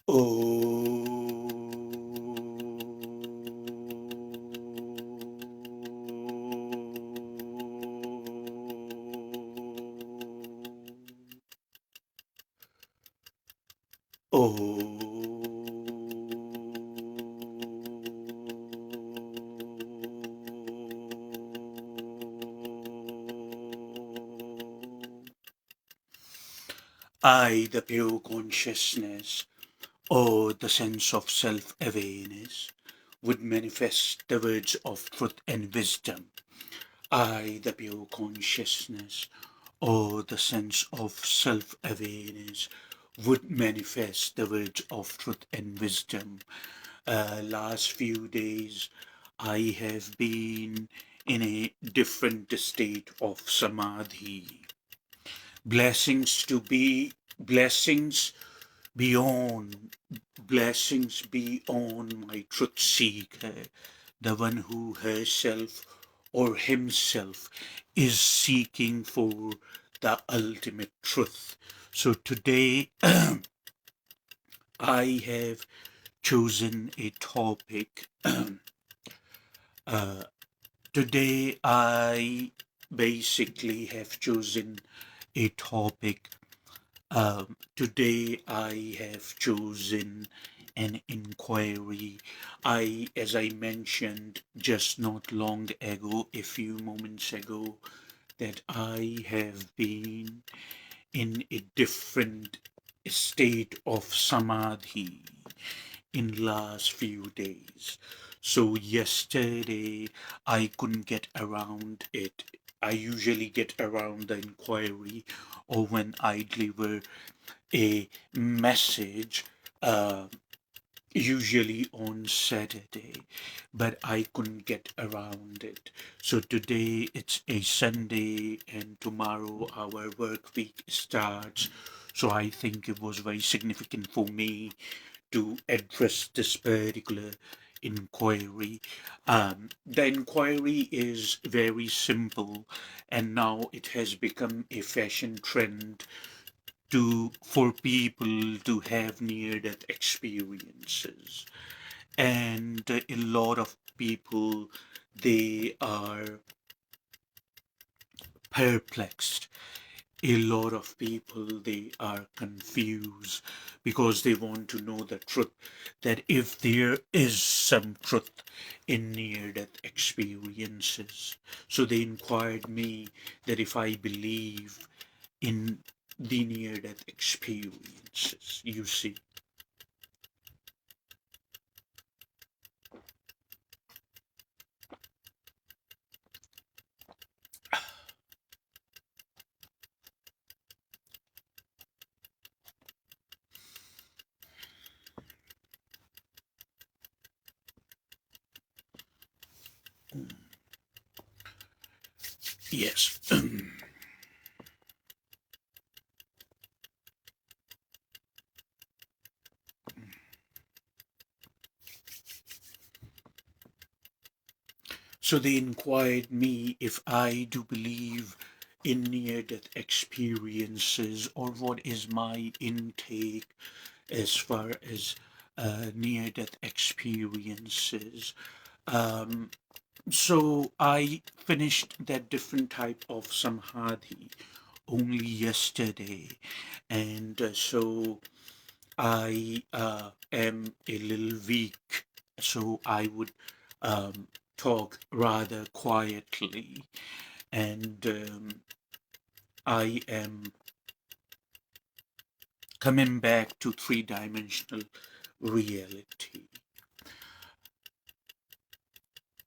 I, the pure consciousness, or the sense of self-awareness, would manifest the words of truth and wisdom. I, the pure consciousness, or the sense of self-awareness, would manifest the words of truth and wisdom. Last few days, I have been in a different state of samadhi. Blessings beyond blessings be on my truth seeker, the one who herself or himself is seeking for the ultimate truth. So today I have chosen a topic. Today I basically have chosen a topic. Today I have chosen an inquiry. As I mentioned just not long ago, a few moments ago, that I have been in a different state of samadhi in last few days. So yesterday I couldn't get around it. I usually get around the inquiry or when I deliver a message, uh, usually on Saturday, but I couldn't get around it. So today it's a Sunday and tomorrow our work week starts. So I think it was very significant for me to address this particular inquiry. The inquiry is very simple, and now it has become a fashion trend for people to have near-death experiences, and a lot of people, they are perplexed. A lot of people, they are confused because they want to know the truth, that if there is some truth in near-death experiences. So they inquired me that if I believe in the near-death experiences, you see. Yes. So they inquired me if I do believe in near-death experiences, or what is my intake as far as near-death experiences. Um, so I finished that different type of samadhi only yesterday, and so I am a little weak, so I would um, talk rather quietly, and I am coming back to three-dimensional reality.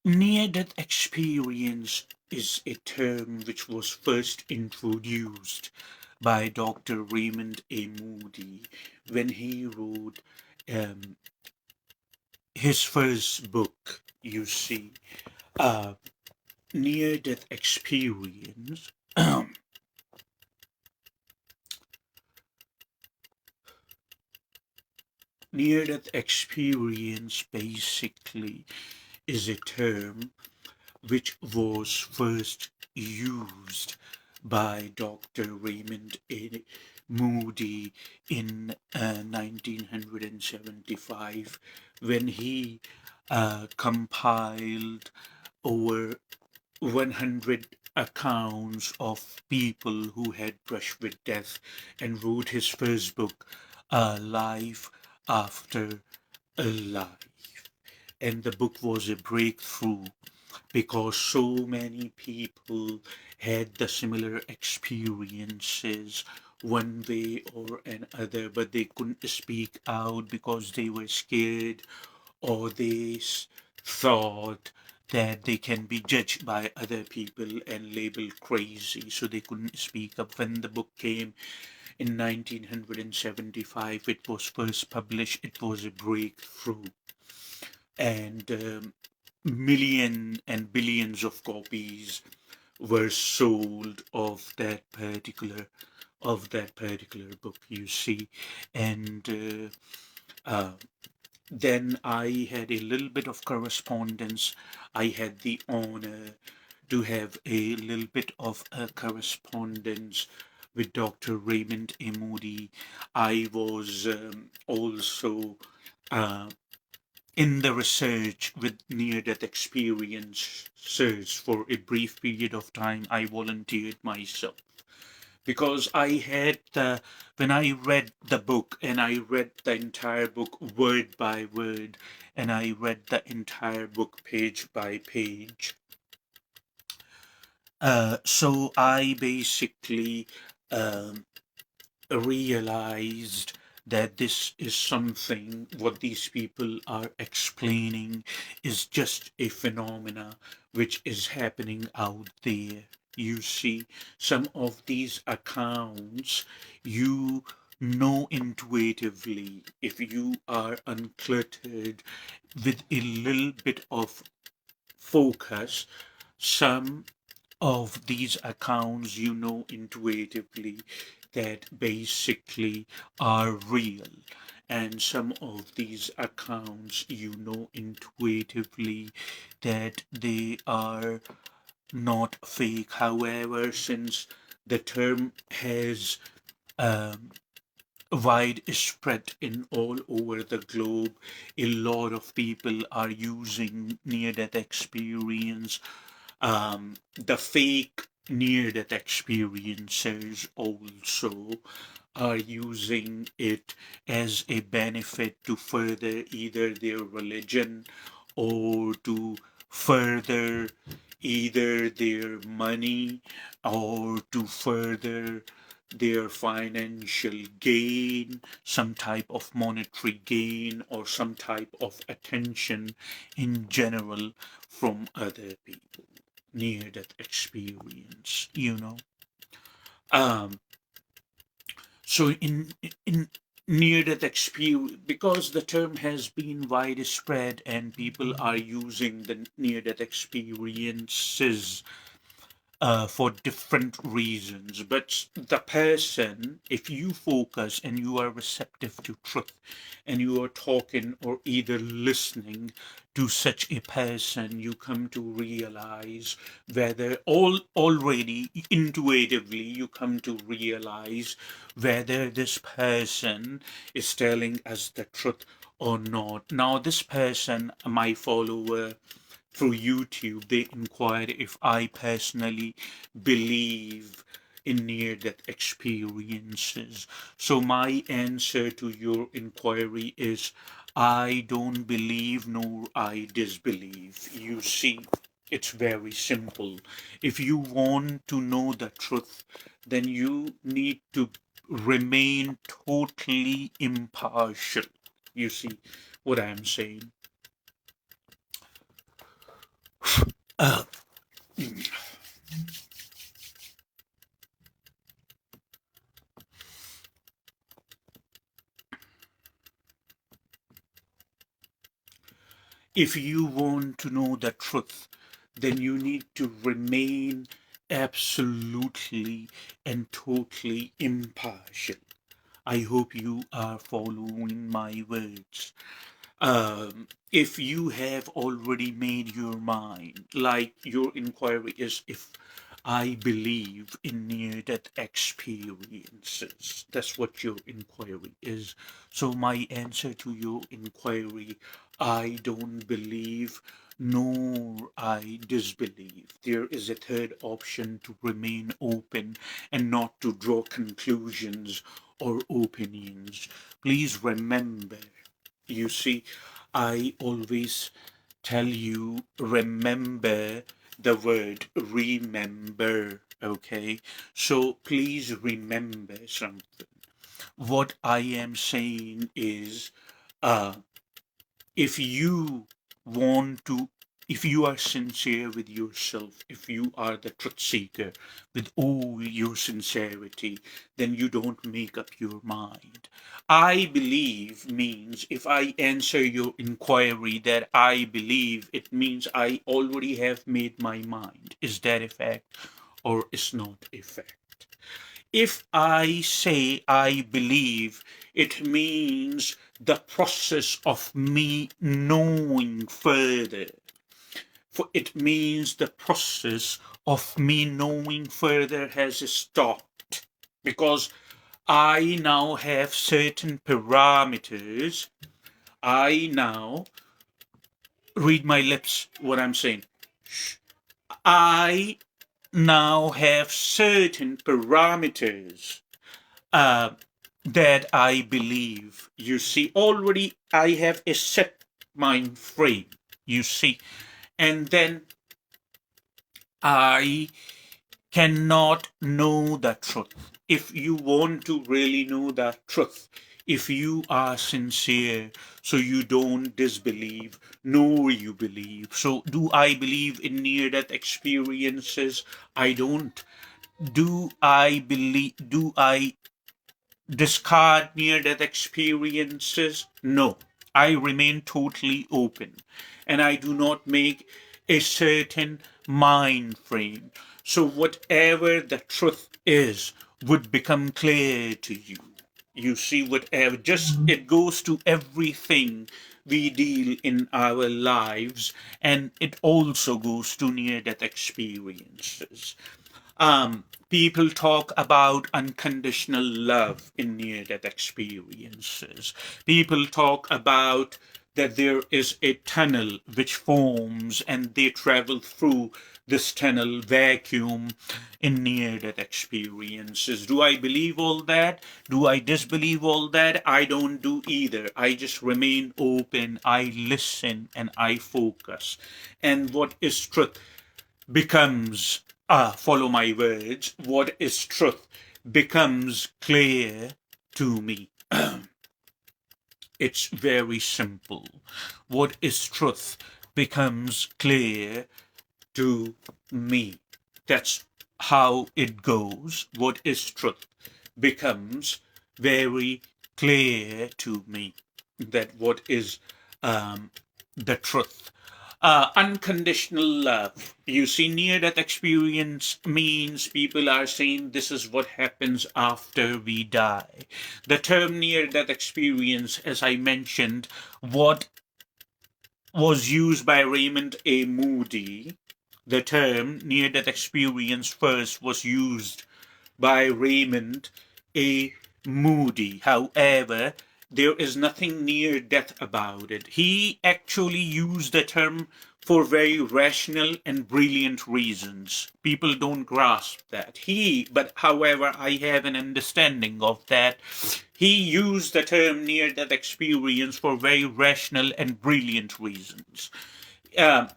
Near-death experience is a term which was first introduced by Dr. Raymond A. Moody when he wrote um, his first book, you see. uh, Near-death experience near-death experience basically is a term which was first used by Dr. Raymond A. Moody in 1975 when he compiled over 100 accounts of people who had brushed with death and wrote his first book, Life After a Life. And the book was a breakthrough because so many people had the similar experiences one way or another, but they couldn't speak out because they were scared or they thought that they can be judged by other people and labeled crazy, so they couldn't speak up. When the book came in 1975, it was first published, it was a breakthrough, and million and billions of copies were sold of that particular book, you see. And uh, then I had a little bit of correspondence. I had the honor to have a little bit of a correspondence with Dr. Raymond A. Moody. I was also uh, in the research with near-death experiences for a brief period of time. I volunteered myself because I had when I read the book and I read the entire book word by word and I read the entire book page by page. So I basically um, realized that this is something what these people are explaining is just a phenomena which is happening out there. You see, some of these accounts you know intuitively if you are uncluttered with a little bit of focus. Some of these accounts you know intuitively that basically are real, and some of these accounts you know intuitively that they are not fake. However, since the term has um, widespread in all over the globe, a lot of people are using near death experience, the fake near death experiences also are using it as a benefit to further either their religion or to further either their money or to further their financial gain, some type of monetary gain, or some type of attention in general from other people. Near death experience. Um, so in near death experience, because the term has been widespread and people are using the near death experiences for different reasons. But the person, if you focus and you are receptive to truth and you are talking or either listening to such a person, you come to realize whether already intuitively you come to realize whether this person is telling us the truth or not. Now, this person, my follower, through YouTube, they inquired if I personally believe in near death experiences. So, my answer to your inquiry is I don't believe nor I disbelieve. You see, it's very simple. If you want to know the truth, then you need to remain totally impartial. You see what I'm saying? Uh, If you want to know the truth, then you need to remain absolutely and totally impartial. I hope you are following my words. If you have already made your mind, like your inquiry is if I believe in near-death experiences. That's what your inquiry is. So my answer to your inquiry, I don't believe nor I disbelieve. There is a third option, to remain open and not to draw conclusions or opinions. Please remember, you see, I always tell you, remember the word remember, okay? So please remember something. What I am saying is, uh, if you want to, if you are sincere with yourself, if you are the truth seeker with all your sincerity, then you don't make up your mind. I believe means, if I answer your inquiry that I believe, it means I already have made my mind. Is that a fact or is not a fact? If I say I believe, it means the process of me knowing further. For it means the process of me knowing further has stopped. Because I now have certain parameters. I now read my lips what I'm saying. I now have certain parameters uh, that I believe. You see, already I have a set mind frame, you see, and then I cannot know the truth. If you want to really know the truth, if you are sincere, so you don't disbelieve, nor you believe. So, do I believe in near death experiences? I don't. Do I believe, do I discard near death experiences? No. I remain totally open and I do not make a certain mind frame. So, whatever the truth is would become clear to you. You see, whatever, just it goes to everything we deal in our lives, and it also goes to near death experiences. People talk about unconditional love in near death experiences. People talk about that there is a tunnel which forms and they travel through this tunnel vacuum in near death experiences. Do I believe all that? Do I disbelieve all that? I don't do either. I just remain open, I listen, and I focus. And what is truth becomes, follow my words, what is truth becomes clear to me. It's very simple. What is truth becomes clear to me. That's how it goes. What is truth becomes very clear to me. That what is the truth. Unconditional love. You see, near death experience means people are saying this is what happens after we die. The term near death experience, as I mentioned, what was used by Raymond A. Moody. The term near death experience first was used by Raymond A. Moody. However, there is nothing near death about it. He actually used the term for very rational and brilliant reasons. People don't grasp that. But however, I have an understanding of that. He used the term near death experience for very rational and brilliant reasons. Uh,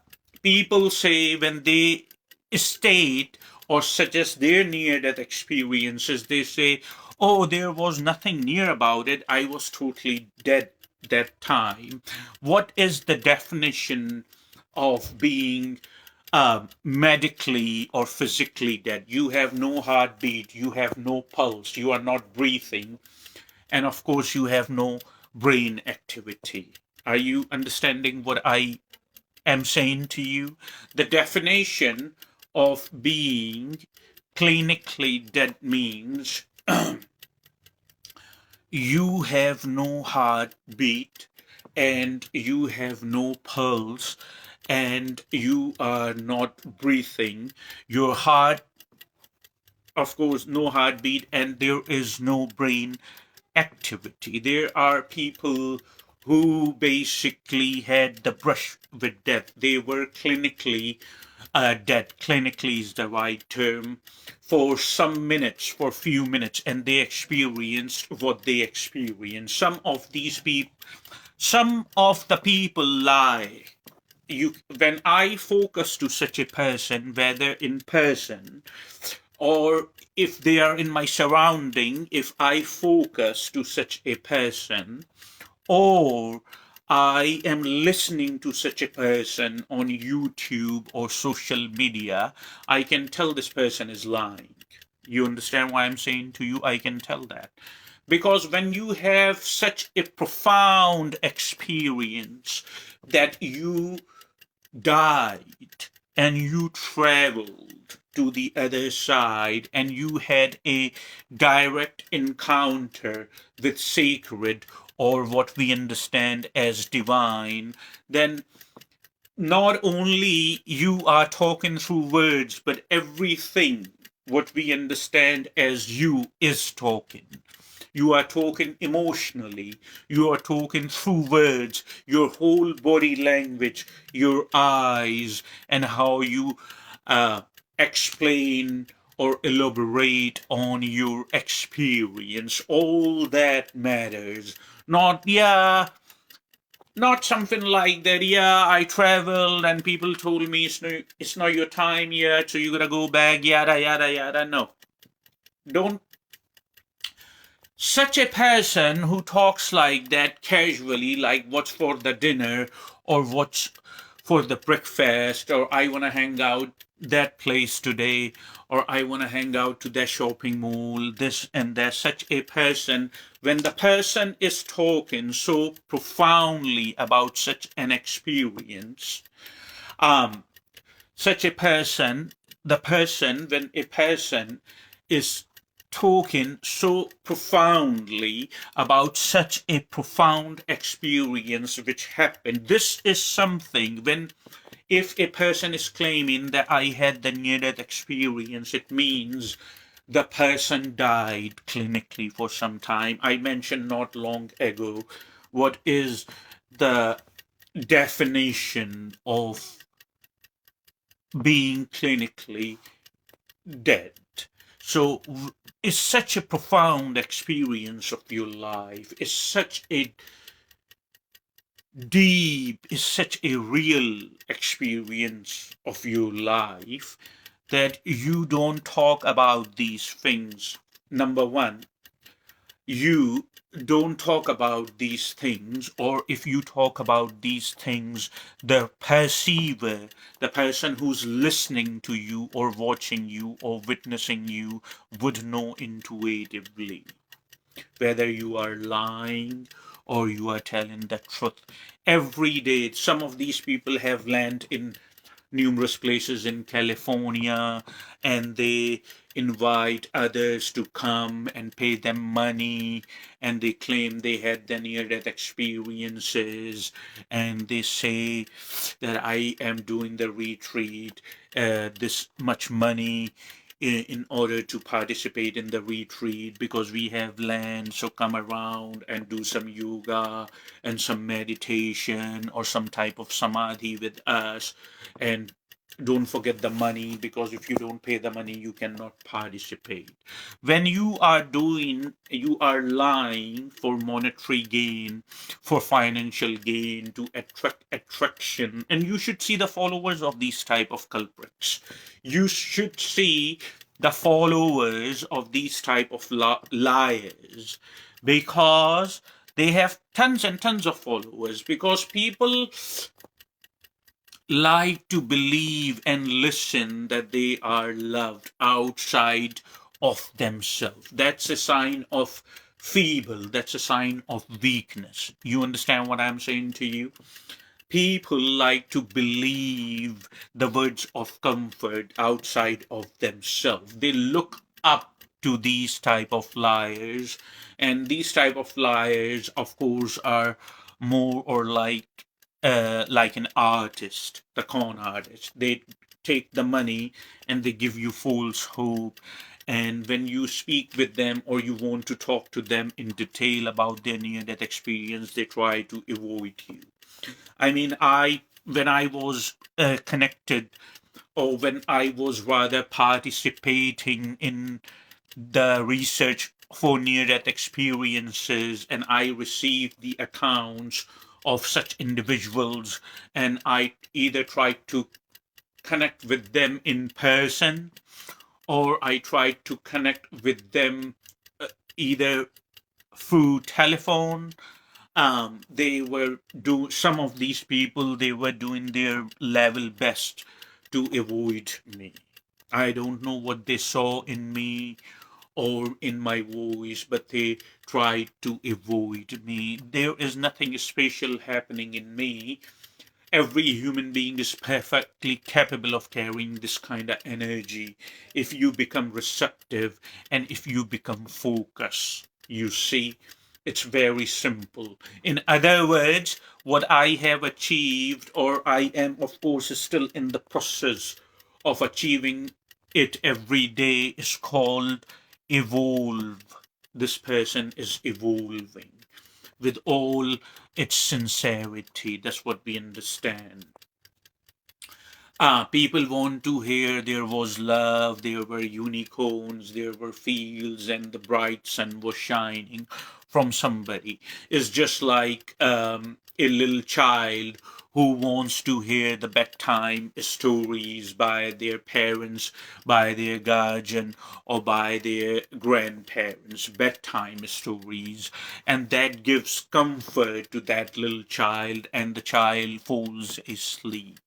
People say when they state or suggest their near death experiences, they say, oh, there was nothing near about it. I was totally dead that time. What is the definition of being medically or physically dead? You have no heartbeat, you have no pulse, you are not breathing, and of course, you have no brain activity. Are you understanding what I am saying to you? The definition of being clinically dead means you have no heartbeat and you have no pulse and you are not breathing. Your heart of course, no heartbeat, and there is no brain activity. There are people who basically had the brush with death. They were clinically dead. Clinically is the right term, for some minutes, for few minutes, and they experienced what they experienced. Some of the people lie. When I focus to such a person, whether in person or if they are in my surrounding, if I focus to such a person, or I am listening to such a person on YouTube or social media, I can tell this person is lying. You understand why I'm saying to you? I can tell that. Because when you have such a profound experience that you died and you traveled to the other side and you had a direct encounter with sacred, or what we understand as divine, then not only you are talking through words, but everything what we understand as you is talking. You are talking emotionally. You are talking through words, your whole body language, your eyes, and how you explain or elaborate on your experience. All that matters. Not something like that. Yeah, I traveled and people told me it's not your time yet, so you gotta go back, yada, yada, yada. No. Don't. Such a person who talks like that casually, like what's for the dinner or what's for the breakfast, or I want to hang out that place today, or I want to hang out to that shopping mall, this and that. Such a person, when the person is talking so profoundly about such an experience, um, such a person, when a person is talking so profoundly about such a profound experience which happened, this is something when, if a person is claiming that I had the near death experience, it means the person died clinically for some time. I mentioned not long ago what is the definition of being clinically dead. So it's such a profound experience of your life. It's such a deep, it's such a real experience of your life that you don't talk about these things. Number one, you don't talk about these things, or if you talk about these things, the perceiver, the person who's listening to you or watching you or witnessing you, would know intuitively whether you are lying or you are telling the truth. Every day, some of these people have land in numerous places in California, and they invite others to come and pay them money, and they claim they had the near death experiences, and they say that I am doing the retreat, this much money in order to participate in the retreat because we have land, so come around and do some yoga and some meditation or some type of samadhi with us, and don't forget the money, because if you don't pay the money you cannot participate. When you are lying for monetary gain, for financial gain, to attract attraction, and you should see the followers of these type of culprits. You should see the followers of these type of liars, because they have tons and tons of followers, because people like to believe and listen that they are loved outside of themselves. That's a sign of feeble, that's a sign of weakness. You understand what I'm saying to you? People like to believe the words of comfort outside of themselves. They look up to these type of liars, and these type of liars, of course, are more or like an artist, the con artist. They take the money and they give you false hope. And when you speak with them or you want to talk to them in detail about their near death experience, they try to avoid you. I mean, when I was connected, or when I was rather participating in the research for near death experiences, and I received the accounts of such individuals, and I either tried to connect with them in person, or I tried to connect with them either through telephone. They were do some of these people, they were doing their level best to avoid me. I don't know what they saw in me or in my voice, but they tried to avoid me. There is nothing special happening in me. Every human being is perfectly capable of carrying this kind of energy if you become receptive and if you become focused. You see, it's very simple. In other words, what I have achieved, or I am, of course, still in the process of achieving it every day, is called evolve. This person is evolving with all its sincerity. That's what we understand. People want to hear there was love, there were unicorns, there were fields, and the bright sun was shining from somebody. It's just like a little child who wants to hear the bedtime stories by their parents, by their guardian, or by their grandparents, bedtime stories. And that gives comfort to that little child, and the child falls asleep.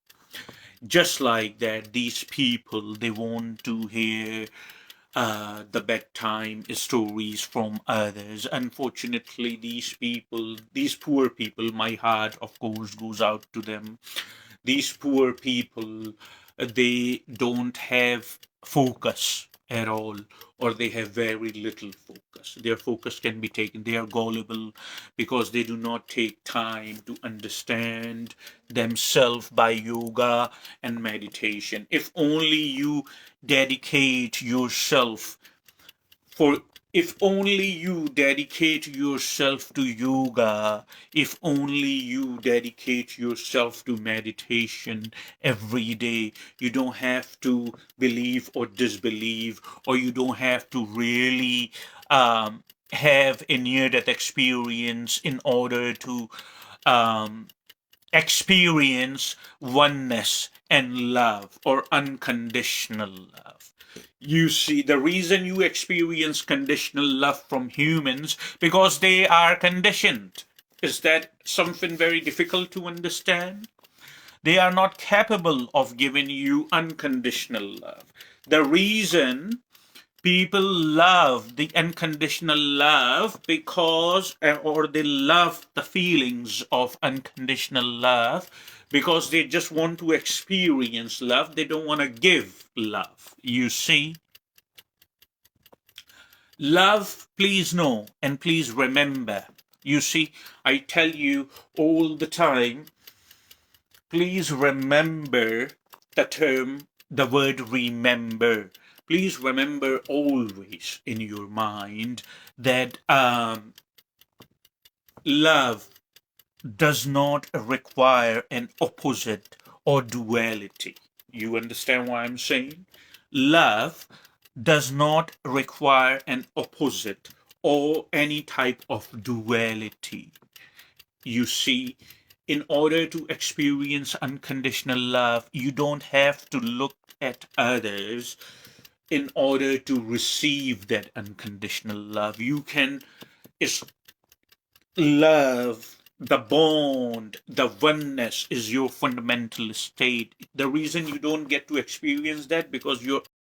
Just like that, these people, they want to hear the bedtime stories from others. Unfortunately, these people, these poor people, my heart, of course, goes out to them. These poor people, they don't have focus at all, or they have very little focus. Their focus can be taken. They are gullible because they do not take time to understand themselves by yoga and meditation. If only you dedicate yourself for if only you dedicate yourself to yoga, if only you dedicate yourself to meditation every day, you don't have to believe or disbelieve, or you don't have to really have a near death experience in order to um, experience oneness and love, or unconditional love. You see, the reason you experience conditional love from humans because they are conditioned. Is that something very difficult to understand? They are not capable of giving you unconditional love. The reason people love the unconditional love because, or they love the feelings of unconditional love because they just want to experience love. They don't want to give love. You see, love, please know and please remember. You see, I tell you all the time, please remember the term, the word remember. Please remember always in your mind that love does not require an opposite or duality. You understand what I'm saying? Love does not require an opposite or any type of duality. You see, in order to experience unconditional love, you don't have to look at others in order to receive that unconditional love. You can is love, the bond, the oneness is your fundamental state. The reason you don't get to experience that because you're